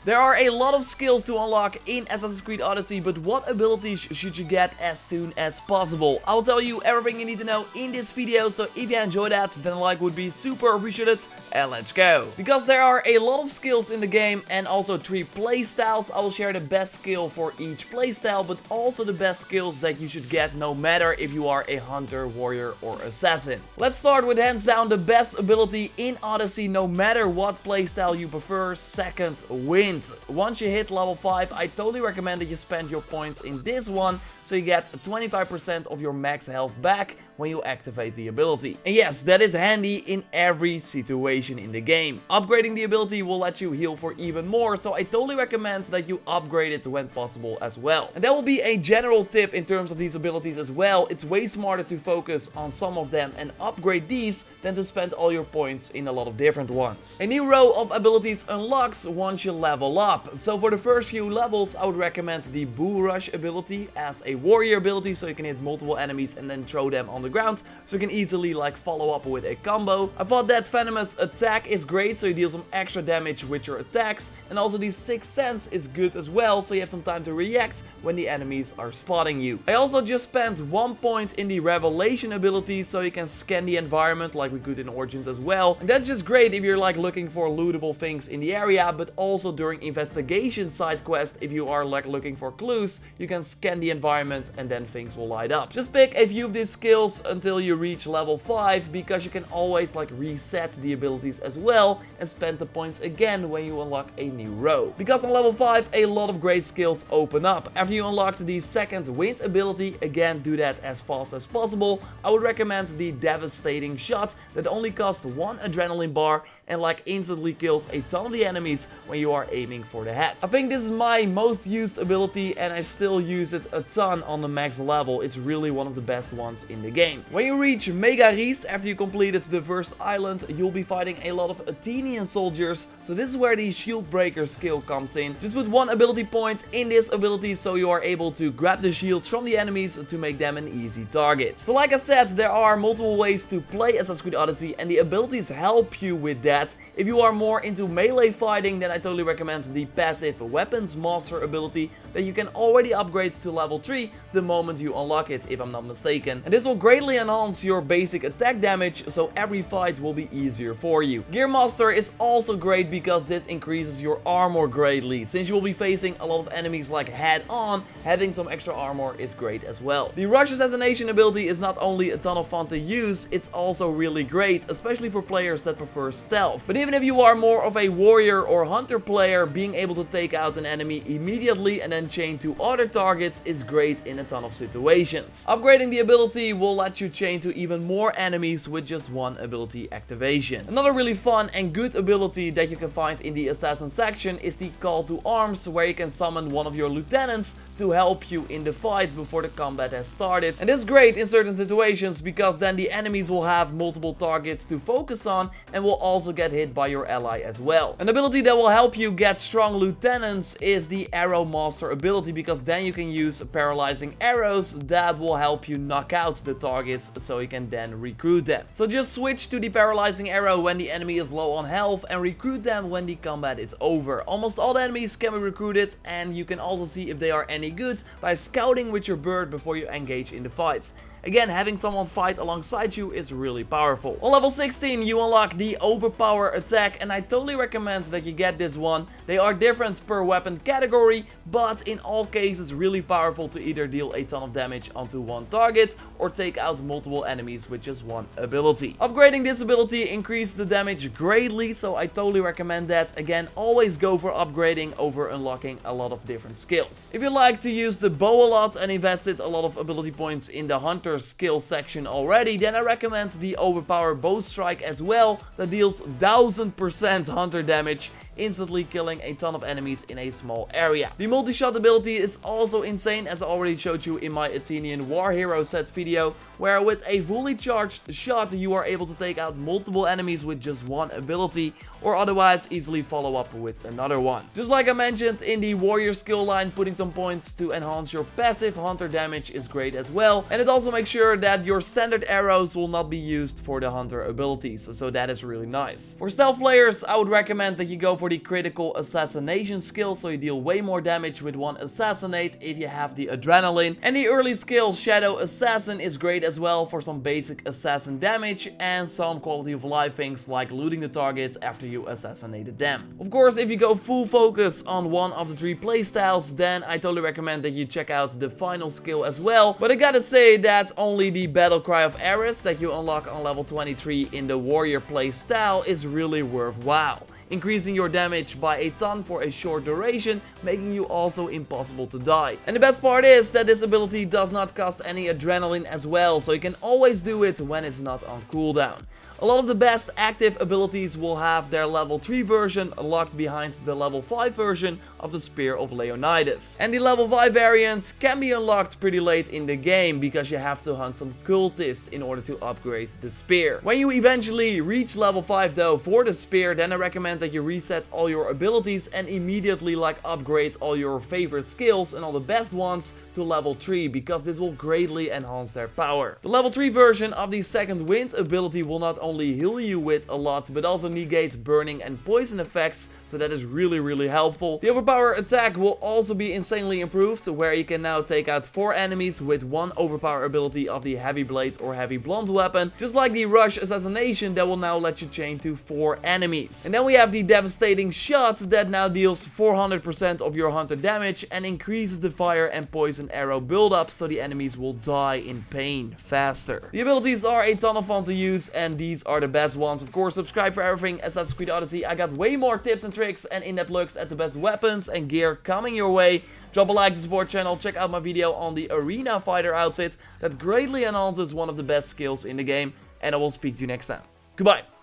There are a lot of skills to unlock in Assassin's Creed Odyssey, but what abilities should you get as soon as possible? I'll tell you everything you need to know in this video, so if you enjoy that, then a like would be super appreciated, and let's go. Because there are a lot of skills in the game and also 3 playstyles, I will share the best skill for each playstyle, but also the best skills that you should get no matter if you are a hunter, warrior or assassin. Let's start with hands down the best ability in Odyssey no matter what playstyle you prefer, Second Wind. Once you hit level 5, I totally recommend that you spend your points in this one, so you get 25% of your max health back when you activate the ability. And yes, that is handy in every situation in the game. Upgrading the ability will let you heal for even more, so I totally recommend that you upgrade it when possible as well. And that will be a general tip in terms of these abilities as well. It's way smarter to focus on some of them and upgrade these than to spend all your points in a lot of different ones. A new row of abilities unlocks once you level up. So for the first few levels, I would recommend the Bull Rush ability as a warrior ability, so you can hit multiple enemies and then throw them on the ground, so you can easily like follow up with a combo. I thought that Venomous Attack is great, so you deal some extra damage with your attacks, and also the Sixth Sense is good as well, so you have some time to react when the enemies are spotting you. I also just spent 1 point in the Revelation ability, so you can scan the environment like we could in Origins as well, and that's just great if you're like looking for lootable things in the area, but also during investigation side quest, if you are like looking for clues, you can scan the environment and then things will light up. Just pick a few of these skills until you reach level 5, because you can always like reset the abilities as well and spend the points again when you unlock a new row. Because on level 5 a lot of great skills open up. After you unlocked the Second Wind ability, again do that as fast as possible. I would recommend the Devasating Shot that only costs 1 adrenaline bar and like instantly kills a ton of the enemies when you are aiming for the head. I think this is my most used ability and I still use it a ton on the max level. It's really one of the best ones in the game. When you reach Mega Ares, after you completed the first island, you'll be fighting a lot of Athenian soldiers, so this is where the Shield Breaker skill comes in. Just put 1 ability point in this ability so you are able to grab the shields from the enemies to make them an easy target. So like I said, there are multiple ways to play Assassin's Creed Odyssey and the abilities help you with that. If you are more into melee fighting, then I totally recommend the passive Weapons Master ability that you can already upgrade to level 3 the moment you unlock it, if I'm not mistaken. And this will greatly enhance your basic attack damage, so every fight will be easier for you. Gear Master is also great because this increases your armor greatly. Since you will be facing a lot of enemies like head on, having some extra armor is great as well. The Rush Assassination ability is not only a ton of fun to use, it's also really great, especially for players that prefer stealth. But even if you are more of a warrior or hunter player, being able to take out an enemy immediately and then chain to other targets is great in a ton of situations. Upgrading the ability will let you chain to even more enemies with just 1 ability activation. Another really fun and good ability that you can find in the Assassin section is the Call to Arms, where you can summon one of your lieutenants to help you in the fight before the combat has started. And this is great in certain situations because then the enemies will have multiple targets to focus on and will also get hit by your ally as well. An ability that will help you get strong lieutenants is the Arrow Master ability, because then you can use paralyzing arrows that will help you knock out the targets so you can then recruit them. So just switch to the paralyzing arrow when the enemy is low on health and recruit them when the combat is over. Almost all the enemies can be recruited, and you can also see if they are any good by scouting with your bird before you engage in the fights. Again, having someone fight alongside you is really powerful. On level 16, you unlock the Overpower Attack, and I totally recommend that you get this one. They are different per weapon category, but in all cases really powerful to either deal a ton of damage onto one target or take out multiple enemies with just 1 ability. Upgrading this ability increases the damage greatly, so I totally recommend that. Again, always go for upgrading over unlocking a lot of different skills. If you like to use the bow a lot and invested a lot of ability points in the Hunter skill section already, then I recommend the Overpower Bow Strike as well, that deals 1000% hunter damage instantly killing a ton of enemies in a small area. The multi-shot ability is also insane, as I already showed you in my Athenian War Hero set video, where with a fully charged shot you are able to take out multiple enemies with just one ability, or otherwise easily follow up with another one. Just like I mentioned in the warrior skill line, putting some points to enhance your passive hunter damage is great as well, and it also makes sure that your standard arrows will not be used for the hunter abilities, so that is really nice. For stealth players, I would recommend that you go for for the critical assassination skill, so you deal way more damage with one assassinate if you have the adrenaline. And the early skill Shadow Assassin is great as well for some basic assassin damage and some quality of life things like looting the targets after you assassinated them. Of course, if you go full focus on one of the 3 playstyles, then I totally recommend that you check out the final skill as well. But I gotta say that only the Battlecry of Ares that you unlock on level 23 in the warrior playstyle is really worthwhile, increasing your damage by a ton for a short duration, making you also impossible to die. And the best part is that this ability does not cost any adrenaline as well, so you can always do it when it's not on cooldown. A lot of the best active abilities will have their level 3 version locked behind the level 5 version of the Spear of Leonidas. And the level 5 variant can be unlocked pretty late in the game because you have to hunt some cultists in order to upgrade the spear. When you eventually reach level 5 though for the spear, then I recommend that you reset all your abilities and immediately upgrade all your favorite skills and all the best ones to level 3, because this will greatly enhance their power. The level 3 version of the Second Wind ability will not only heal you with a lot, but also negate burning and poison effects, so that is really helpful. The Overpower Attack will also be insanely improved, where you can now take out 4 enemies with 1 overpower ability of the Heavy Blades or Heavy Blunt weapon, just like the Rush Assassination that will now let you chain to 4 enemies. And then we have the Devasating Shot that now deals 400% of your hunter damage and increases the fire and poison arrow buildup, so the enemies will die in pain faster. The abilities are a ton of fun to use, and these are the best ones. Of course, subscribe for everything Assassin's Creed Odyssey. I got way more tips and tricks and in-depth looks at the best weapons and gear coming your way. Drop a like to support channel, check out my video on the Arena Fighter outfit that greatly enhances one of the best skills in the game, and I will speak to you next time. Goodbye.